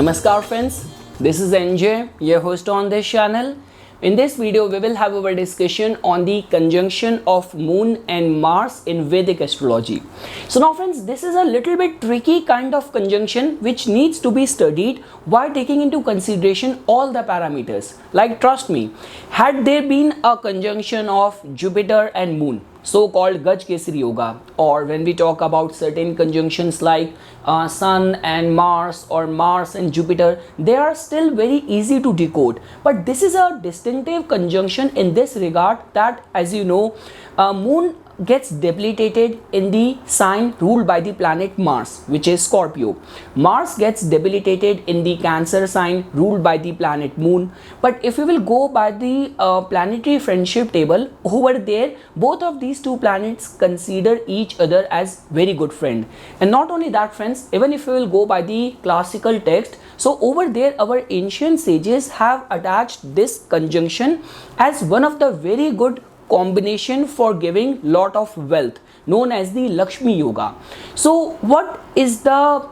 Namaskar friends, this is NJ, your host on this channel. In this video, we will have our discussion on the conjunction of Moon and Mars in Vedic astrology. So now friends, this is a little bit tricky kind of conjunction which needs to be studied while taking into consideration all the parameters. Like trust me, had there been a conjunction of Jupiter and Moon, so-called Gaj Kesari Yoga, or when we talk about certain conjunctions like Sun and Mars or Mars and Jupiter, they are still very easy to decode. But this is a distinctive conjunction in this regard that, as you know, Moon gets debilitated in the sign ruled by the planet Mars, which is Scorpio. Mars gets debilitated in the Cancer sign ruled by the planet Moon. But if we will go by the planetary friendship table, over there both of these two planets consider each other as very good friend. And not only that friends, even if we will go by the classical text, so over there our ancient sages have attached this conjunction as one of the very good combination for giving lot of wealth, known as the Lakshmi Yoga. So what is the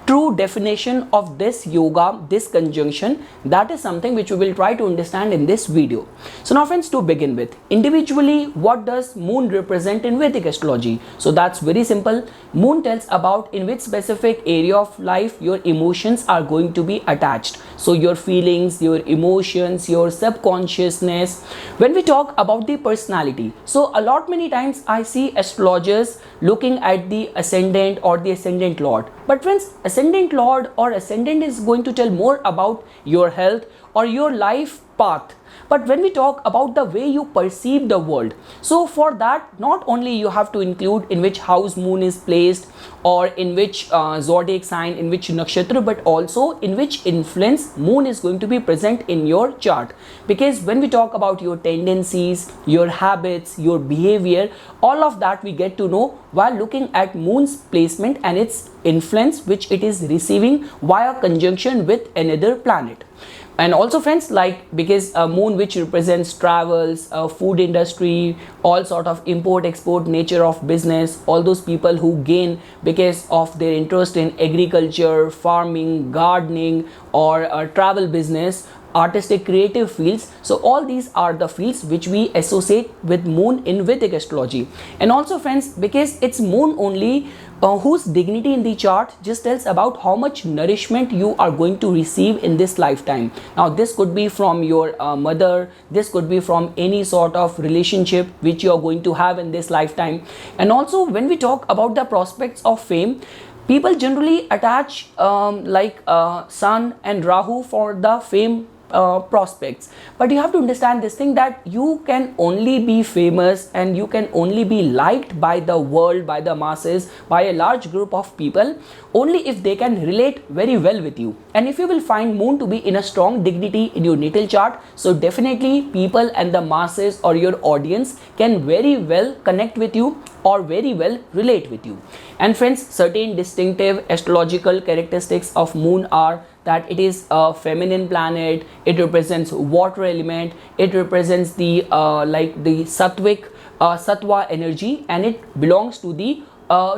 true definition of this yoga, this conjunction? That is something which we will try to understand in this video. So now friends, to begin with, individually what does Moon represent in Vedic astrology? So that's very simple. Moon tells about in which specific area of life your emotions are going to be attached. So your feelings, your emotions, your subconsciousness. When we talk about the personality, so a lot many times I see astrologers looking at the ascendant or the ascendant lord. But friends, ascendant lord or ascendant is going to tell more about your health or your life path. But when we talk about the way you perceive the world, so for that not only you have to include in which house Moon is placed or in which zodiac sign, in which nakshatra, but also in which influence Moon is going to be present in your chart. Because when we talk about your tendencies, your habits, your behavior, all of that we get to know while looking at Moon's placement and its influence which it is receiving via conjunction with another planet. And also friends, like because Moon which represents travels, food industry, all sort of import export nature of business, all those people who gain because of their interest in agriculture, farming, gardening or travel business, artistic creative fields. So all these are the fields which we associate with Moon in Vedic astrology. And also friends, because it's Moon only whose dignity in the chart just tells about how much nourishment you are going to receive in this lifetime. Now this could be from your mother, this could be from any sort of relationship which you are going to have in this lifetime. And also when we talk about the prospects of fame, people generally attach Sun and Rahu for the fame prospects. But you have to understand this thing, that you can only be famous and you can only be liked by the world, by the masses, by a large group of people only if they can relate very well with you. And if you will find Moon to be in a strong dignity in your natal chart, so definitely people and the masses or your audience can very well connect with you or very well relate with you. And friends, certain distinctive astrological characteristics of Moon are that it is a feminine planet, it represents water element, it represents the the sattva energy, and it belongs to the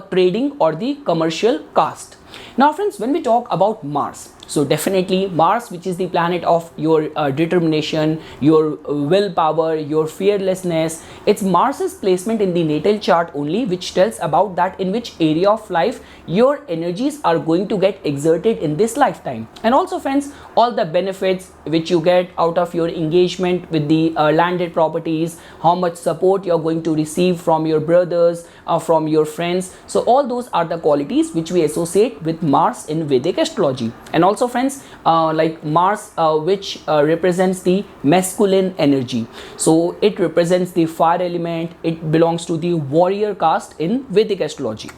trading or the commercial caste. Now friends, when we talk about Mars, so definitely Mars, which is the planet of your determination, your willpower, your fearlessness, it's Mars's placement in the natal chart only which tells about that in which area of life your energies are going to get exerted in this lifetime. And also friends, all the benefits which you get out of your engagement with the landed properties, how much support you're going to receive from your brothers, from your friends, so all those are the qualities which we associate with Mars in Vedic astrology. And also friends, like Mars which represents the masculine energy, so it represents the fire element, it belongs to the warrior caste in Vedic astrology.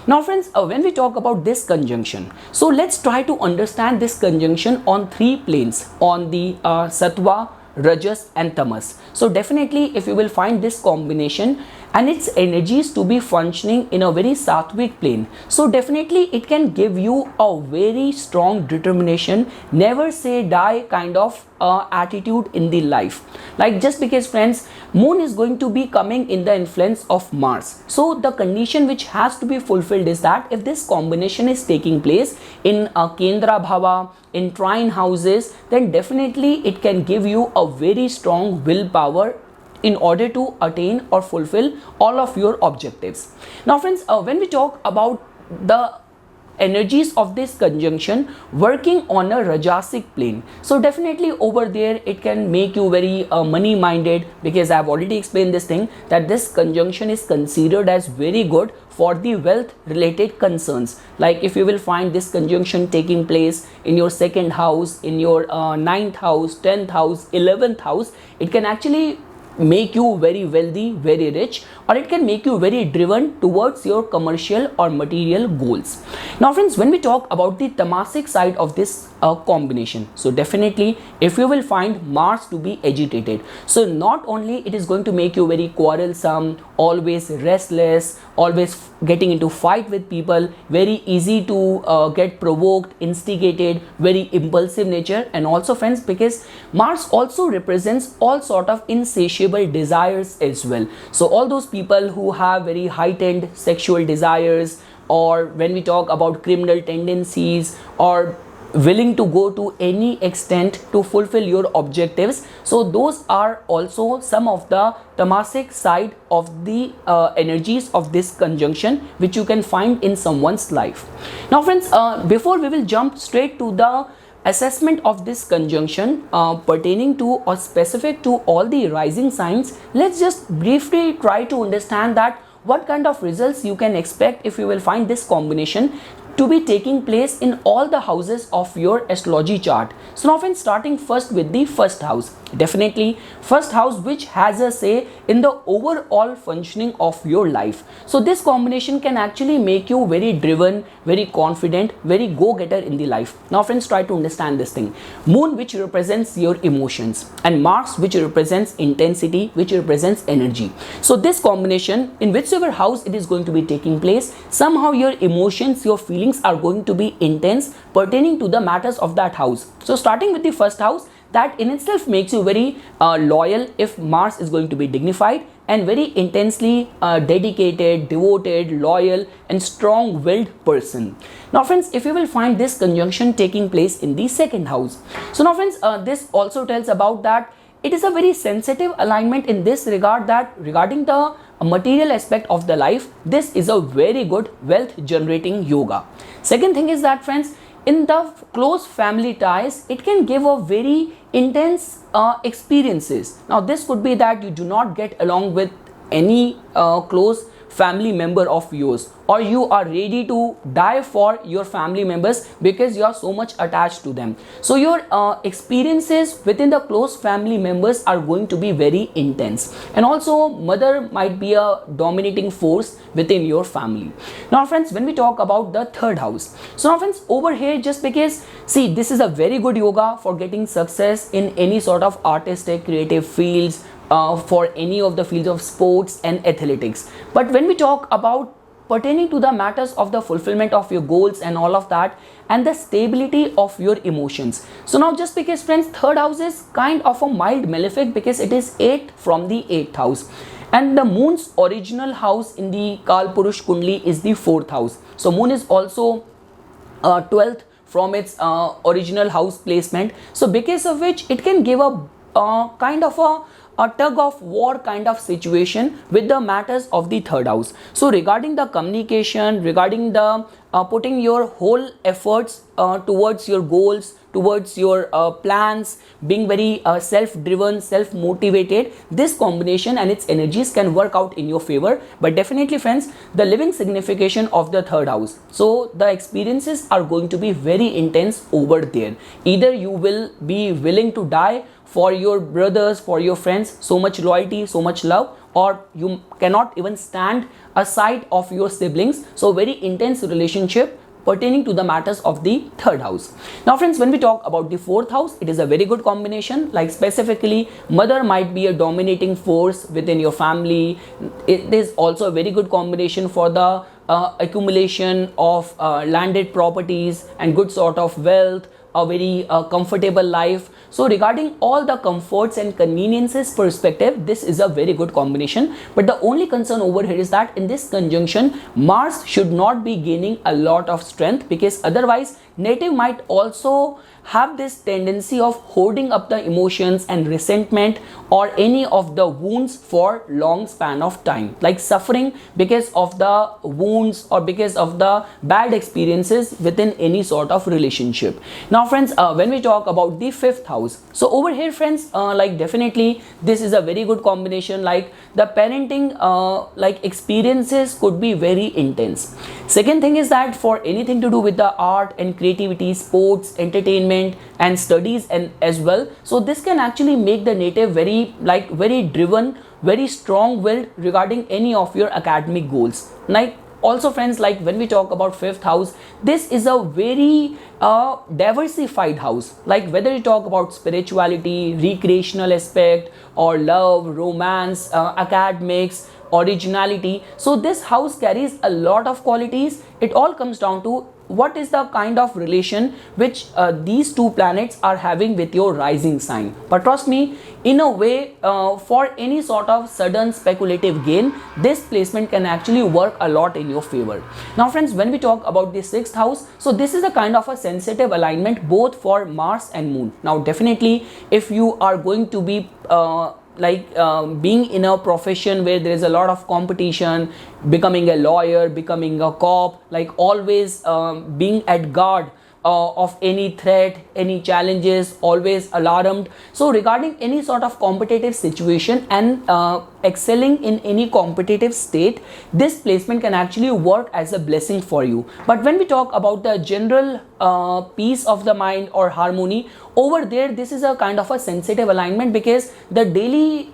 Now friends, when we talk about this conjunction, so let's try to understand this conjunction on three planes, on the sattva, rajas and tamas. So definitely if you will find this combination and its energies to be functioning in a very sattvic plane, so definitely it can give you a very strong determination, never say die kind of attitude in the life. Like, just because friends, moon is going to be coming in the influence of Mars, so the condition which has to be fulfilled is that if this combination is taking place in Kendra Bhava, in trine houses, then definitely it can give you a very strong willpower in order to attain or fulfill all of your objectives. Now friends, when we talk about the energies of this conjunction working on a Rajasic plane, so definitely over there it can make you very money minded, because I have already explained this thing, that this conjunction is considered as very good for the wealth related concerns. Like if you will find this conjunction taking place in your second house, in your ninth house, 10th house, 11th house, it can actually make you very wealthy, very rich, or it can make you very driven towards your commercial or material goals. Now friends, when we talk about the tamasic side of this combination, so definitely if you will find Mars to be agitated, so not only it is going to make you very quarrelsome, always restless, always getting into fight with people, very easy to get provoked, instigated, very impulsive nature, and also friends, because Mars also represents all sort of insatiable desires as well. So all those people who have very heightened sexual desires, or when we talk about criminal tendencies, or willing to go to any extent to fulfill your objectives, so those are also some of the tamasic side of the energies of this conjunction which you can find in someone's life. Now friends, before we will jump straight to the assessment of this conjunction pertaining to or specific to all the rising signs, let's just briefly try to understand that what kind of results you can expect if you will find this combination to be taking place in all the houses of your astrology chart. So now friends, starting first with the first house, definitely first house which has a say in the overall functioning of your life. So this combination can actually make you very driven, very confident, very go-getter in the life. Now friends, try to understand this thing. Moon, which represents your emotions, and Mars, which represents intensity, which represents energy. So this combination, in whichever house it is going to be taking place, somehow your emotions, your feelings are going to be intense pertaining to the matters of that house. So starting with the first house, that in itself makes you very loyal if Mars is going to be dignified, and very intensely dedicated, devoted, loyal, and strong-willed person. Now friends, if you will find this conjunction taking place in the second house, so now friends, this also tells about that it is a very sensitive alignment in this regard, that regarding the material aspect of the life, this is a very good wealth generating yoga. Second thing is that friends, in the close family ties, it can give a very intense experiences. Now this could be that you do not get along with any close family member of yours, or you are ready to die for your family members because you are so much attached to them. So your experiences within the close family members are going to be very intense, and also mother might be a dominating force within your family. Now friends, when we talk about the third house, so now friends, over here, just because see, this is a very good yoga for getting success in any sort of artistic creative fields, for any of the fields of sports and athletics. But when we talk about pertaining to the matters of the fulfillment of your goals and all of that, and the stability of your emotions, so now just because friends, third house is kind of a mild malefic because it is 8th from the 8th house, and the moon's original house in the Kalpurush Kundli is the 4th house. So moon is also 12th from its original house placement, so because of which it can give a kind of a tug of war kind of situation with the matters of the third house. So regarding the communication, regarding the putting your whole efforts towards your goals, towards your plans, being very self-driven, self-motivated, this combination and its energies can work out in your favor. But definitely friends, the living signification of the third house, so the experiences are going to be very intense over there. Either you will be willing to die for your brothers, for your friends, so much loyalty, so much love, or you cannot even stand aside of your siblings, so very intense relationship pertaining to the matters of the third house. Now friends, when we talk about the fourth house, it is a very good combination. Like specifically, mother might be a dominating force within your family. It is also a very good combination for the accumulation of landed properties and good sort of wealth, a very comfortable life. So regarding all the comforts and conveniences perspective, this is a very good combination. But the only concern over here is that in this conjunction, Mars should not be gaining a lot of strength, because otherwise native might also have this tendency of hoarding up the emotions and resentment or any of the wounds for long span of time, like suffering because of the wounds or because of the bad experiences within any sort of relationship. Now friends, when we talk about the fifth house, so over here friends, like definitely this is a very good combination. Like the parenting like experiences could be very intense. Second thing is that for anything to do with the art and creativity, sports, entertainment and studies and as well, so this can actually make the native very driven, very strong-willed regarding any of your academic goals. Like also friends, like when we talk about fifth house, this is a very diversified house. Like whether you talk about spirituality, recreational aspect, or love, romance, academics, originality, so this house carries a lot of qualities. It all comes down to what is the kind of relation which these two planets are having with your rising sign. But trust me, in a way, for any sort of sudden speculative gain, this placement can actually work a lot in your favor. Now friends, when we talk about the sixth house, so this is a kind of a sensitive alignment both for Mars and Moon. Now definitely if you are going to be being in a profession where there is a lot of competition, becoming a lawyer, becoming a cop, like always being at guard of any threat, any challenges, always alarmed. So regarding any sort of competitive situation and excelling in any competitive state, this placement can actually work as a blessing for you. But when we talk about the general peace of the mind or harmony, over there this is a kind of a sensitive alignment, because the daily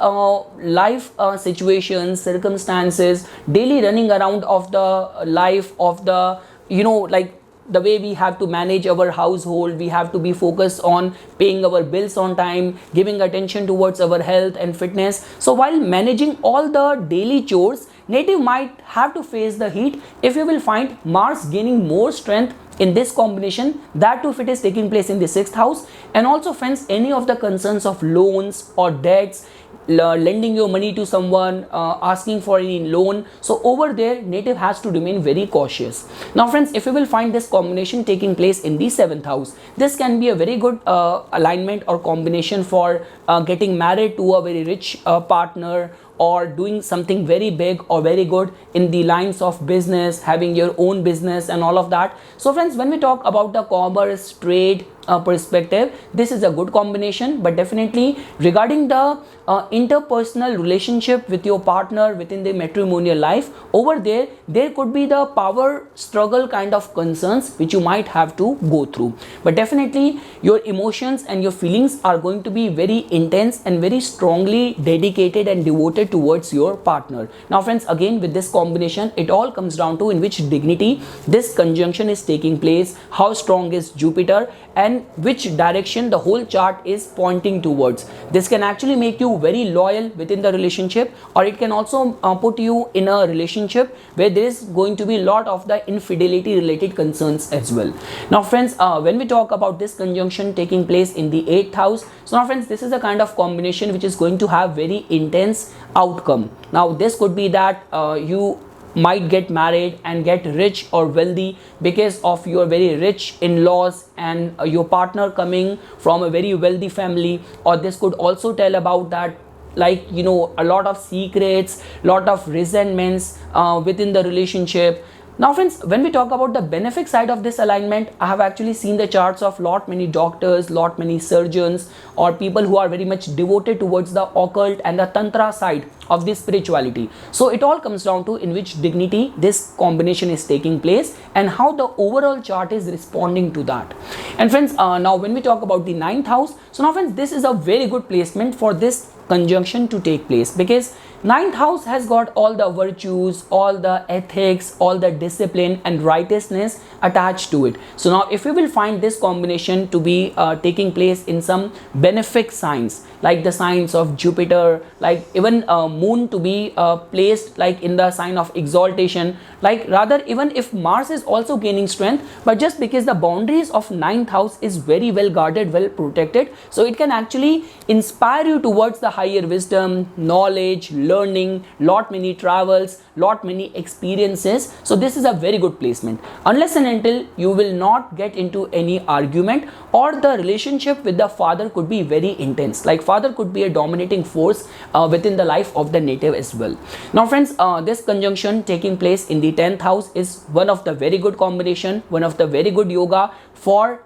life situations, circumstances, daily running around of the life of the, like the way we have to manage our household, we have to be focused on paying our bills on time, giving attention towards our health and fitness. So while managing all the daily chores, native might have to face the heat. If you will find Mars gaining more strength in this combination, that too if it is taking place in the sixth house. And also friends, any of the concerns of loans or debts, lending your money to someone, asking for any loan, so over there native has to remain very cautious. Now friends, if you will find this combination taking place in the seventh house, this can be a very good alignment or combination for getting married to a very rich partner, or doing something very big or very good in the lines of business, having your own business and all of that. So friends, when we talk about the commerce, trade perspective, this is a good combination. But definitely regarding the interpersonal relationship with your partner within the matrimonial life, over there could be the power struggle kind of concerns which you might have to go through. But definitely your emotions and your feelings are going to be very intense and very strongly dedicated and devoted towards your partner. Now friends, again with this combination, it all comes down to in which dignity this conjunction is taking place, how strong is Jupiter, and which direction the whole chart is pointing towards. This can actually make you very loyal within the relationship, or it can also put you in a relationship where there is going to be a lot of the infidelity related concerns as well. Now friends, when we talk about this conjunction taking place in the 8th house, so now friends, this is a kind of combination which is going to have very intense outcome. Now this could be that you might get married and get rich or wealthy because of your very rich in-laws and your partner coming from a very wealthy family. Or this could also tell about that, like, a lot of secrets, lot of resentments within the relationship. Now friends, when we talk about the benefic side of this alignment, I have actually seen the charts of lot many doctors, lot many surgeons, or people who are very much devoted towards the occult and the tantra side of this spirituality. So it all comes down to in which dignity this combination is taking place and how the overall chart is responding to that. And friends, now when we talk about the 9th house, so now friends, this is a very good placement for this conjunction to take place, because Ninth house has got all the virtues, all the ethics, all the discipline and righteousness attached to it. So now if we will find this combination to be taking place in some benefic signs, like the signs of Jupiter, like even moon to be placed like in the sign of exaltation, like rather even if Mars is also gaining strength, but just because the boundaries of ninth house is very well guarded, well protected, so it can actually inspire you towards the higher wisdom, knowledge, learning, lot many travels, lot many experiences. So this is a very good placement, unless and until you will not get into any argument, or the relationship with the father could be very intense, like father could be a dominating force within the life of the native as well. Now friends, this conjunction taking place in the 10th house is one of the very good combination, one of the very good yoga for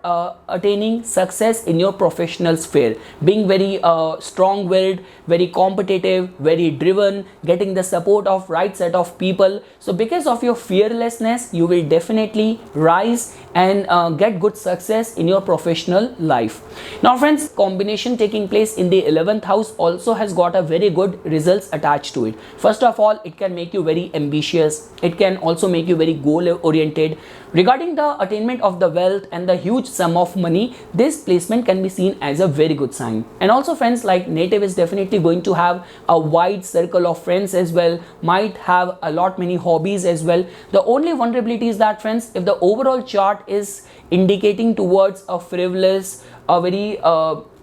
attaining success in your professional sphere, being very strong-willed, very competitive, very driven, getting the support of right set of people. So because of your fearlessness, you will definitely rise and get good success in your professional life. Now friends, combination taking place in the 11th house also has got a very good results attached to it. First of all, it can make you very ambitious, it can also make you very goal oriented. Regarding the attainment of the wealth and the huge sum of money, this placement can be seen as a very good sign. And also friends, like native is definitely going to have a wide circle of friends as well, might have a lot many hobbies as well. The only vulnerability is that friends, if the overall chart is indicating towards a frivolous, a very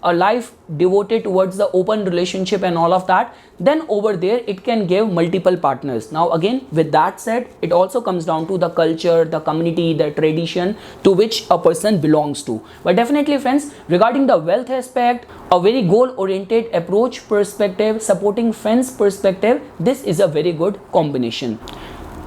a life devoted towards the open relationship and all of that, then over there it can give multiple partners. Now again, with that said, it also comes down to the culture, the community, the tradition to which a person belongs to. But definitely friends, regarding the wealth aspect, a very goal oriented approach perspective, supporting friends perspective, this is a very good combination.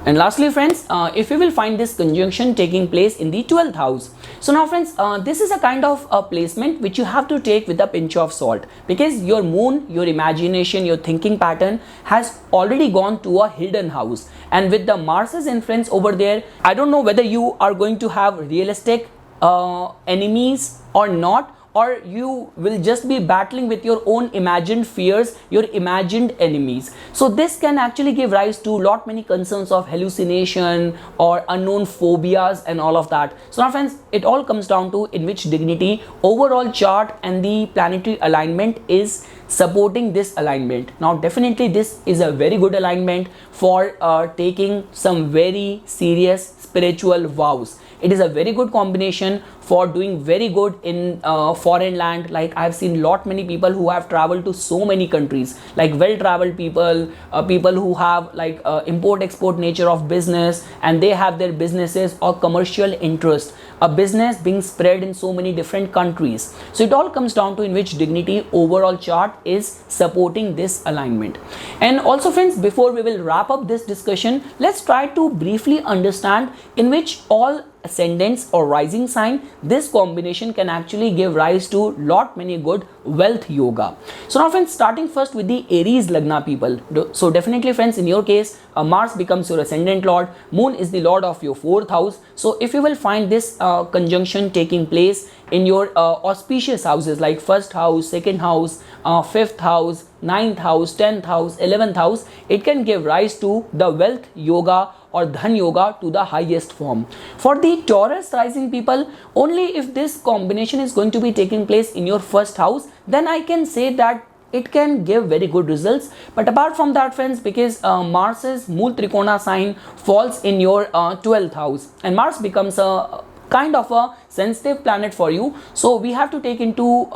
And lastly friends, if you will find this conjunction taking place in the 12th house. So now friends, this is a kind of a placement which you have to take with a pinch of salt, because your moon, your imagination, your thinking pattern has already gone to a hidden house, and with the Mars's influence over there, I don't know whether you are going to have realistic enemies or not, or you will just be battling with your own imagined fears, your imagined enemies. So this can actually give rise to lot many concerns of hallucination or unknown phobias and all of that. So now friends, it all comes down to in which dignity overall chart and the planetary alignment is supporting this alignment. Now definitely this is a very good alignment for taking some very serious spiritual vows. It is a very good combination for doing very good in foreign land. Like I've seen lot many people who have traveled to so many countries, like well traveled people, people who have like import export nature of business, and they have their businesses or commercial interest, a business being spread in so many different countries. So it all comes down to in which dignity overall chart is supporting this alignment. And also friends, before we will wrap up this discussion, let's try to briefly understand in which all ascendants or rising sign this combination can actually give rise to lot many good wealth yoga. So now friends, starting first with the Aries Lagna people. So definitely friends, in your case, Mars becomes your ascendant lord, moon is the lord of your 4th house. So if you will find this conjunction taking place in your auspicious houses like 1st house, 2nd house, 5th house, 9th house, 10th house, 11th house, it can give rise to the wealth yoga or dhan yoga to the highest form. For the Taurus rising people, only if this combination is going to be taking place in your 1st house, then I can say that it can give very good results. But apart from that friends, because Mars's Mool Trikona sign falls in your 12th house, and Mars becomes a kind of a sensitive planet for you, so we have to take into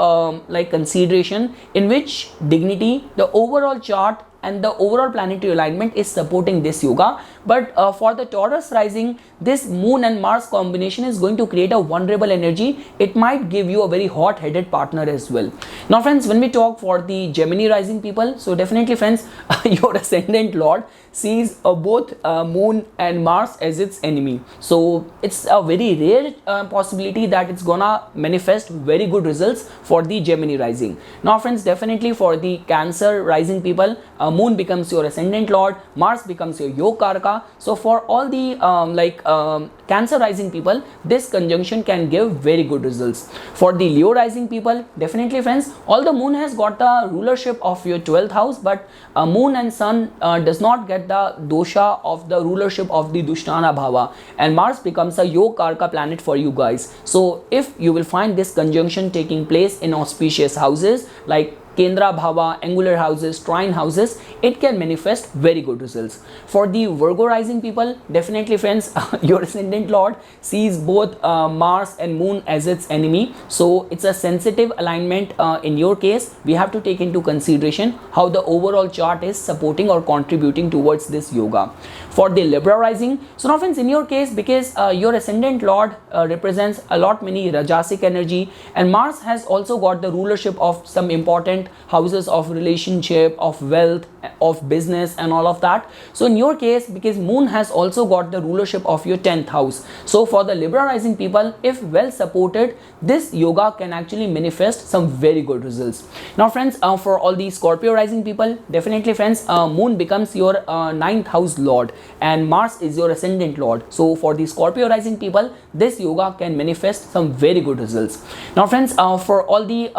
like consideration in which dignity the overall chart and the overall planetary alignment is supporting this yoga. But for the Taurus rising, this moon and Mars combination is going to create a vulnerable energy. It might give you a very hot-headed partner as well. Now friends, when we talk for the Gemini rising people, so definitely friends, your ascendant lord sees both moon and Mars as its enemy. So it's a very rare possibility that it's gonna manifest very good results for the Gemini rising. Now friends, definitely for the Cancer rising people, Moon becomes your ascendant lord, Mars becomes your Yogarka. So for all the Cancer rising people, this conjunction can give very good results. For the Leo rising people, definitely friends, although Moon has got the rulership of your 12th house, but Moon and Sun does not get the dosha of the rulership of the Dushtana Bhava, and Mars becomes a Yogarka planet for you guys. So if you will find this conjunction taking place in auspicious houses like Kendra Bhava, angular houses, trine houses, it can manifest very good results. For the Virgo rising people, definitely friends, your ascendant lord sees both Mars and Moon as its enemy. So it's a sensitive alignment. In your case, we have to take into consideration how the overall chart is supporting or contributing towards this yoga. For the Libra rising, so now friends, in your case, because your ascendant lord represents a lot many Rajasic energy, and Mars has also got the rulership of some important houses of relationship, of wealth, of business and all of that. So in your case, because Moon has also got the rulership of your 10th house, so for the Libra rising people, if well supported, this yoga can actually manifest some very good results. Now friends, for all the Scorpio rising people, definitely friends, Moon becomes your 9th house lord and Mars is your ascendant lord. So for the Scorpio rising people, this yoga can manifest some very good results. Now friends, for all the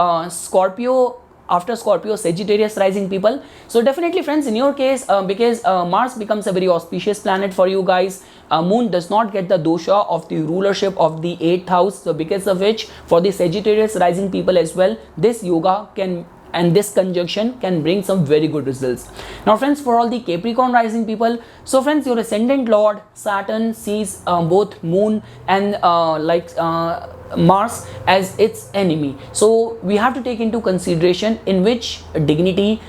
after Scorpio Sagittarius rising people, so definitely friends, in your case, because Mars becomes a very auspicious planet for you guys, Moon does not get the dosha of the rulership of the 8th house, so because of which for the Sagittarius rising people as well, this yoga can and this conjunction can bring some very good results. Now friends, for all the Capricorn rising people, so friends, your ascendant lord Saturn sees both Moon and Mars as its enemy. So we have to take into consideration in which dignity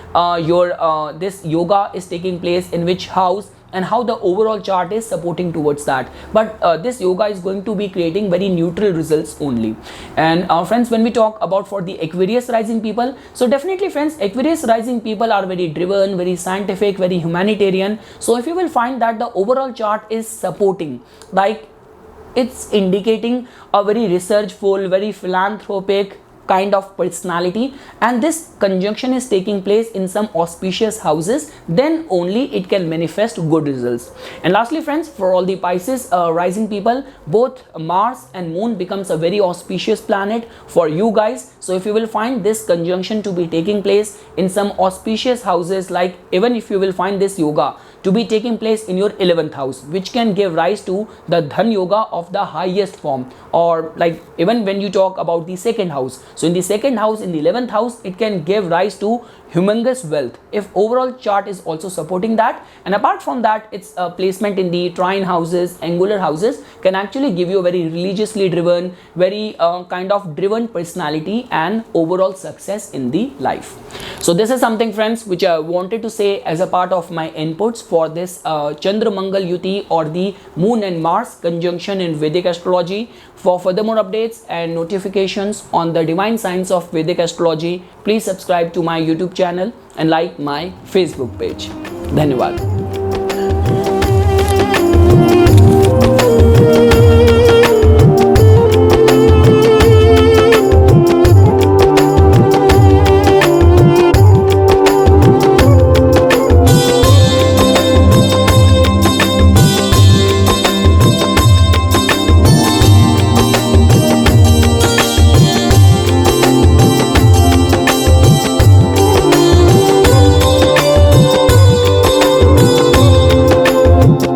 this yoga is taking place, in which house, and how the overall chart is supporting towards that. But this yoga is going to be creating very neutral results only. And friends, when we talk about for the Aquarius rising people, so definitely friends, Aquarius rising people are very driven, very scientific, very humanitarian. So if you will find that the overall chart is supporting, like it's indicating a very researchful, very philanthropic kind of personality, and this conjunction is taking place in some auspicious houses, then only it can manifest good results. And lastly friends, for all the Pisces rising people, both Mars and Moon becomes a very auspicious planet for you guys. So if you will find this conjunction to be taking place in some auspicious houses, like even if you will find this yoga to be taking place in your 11th house, which can give rise to the Dhan yoga of the highest form, or like even when you talk about the 2nd house, so in the 2nd house, in the 11th house, it can give rise to humongous wealth if overall chart is also supporting that. And apart from that, its placement in the trine houses, angular houses can actually give you a very religiously driven, very kind of driven personality and overall success in the life. So this is something friends which I wanted to say as a part of my inputs for this Chandra Mangal Yuti, or the Moon and Mars conjunction in Vedic astrology. For further more updates and notifications on the divine science of Vedic astrology, please subscribe to my YouTube channel and like my Facebook page. Dhanyawad.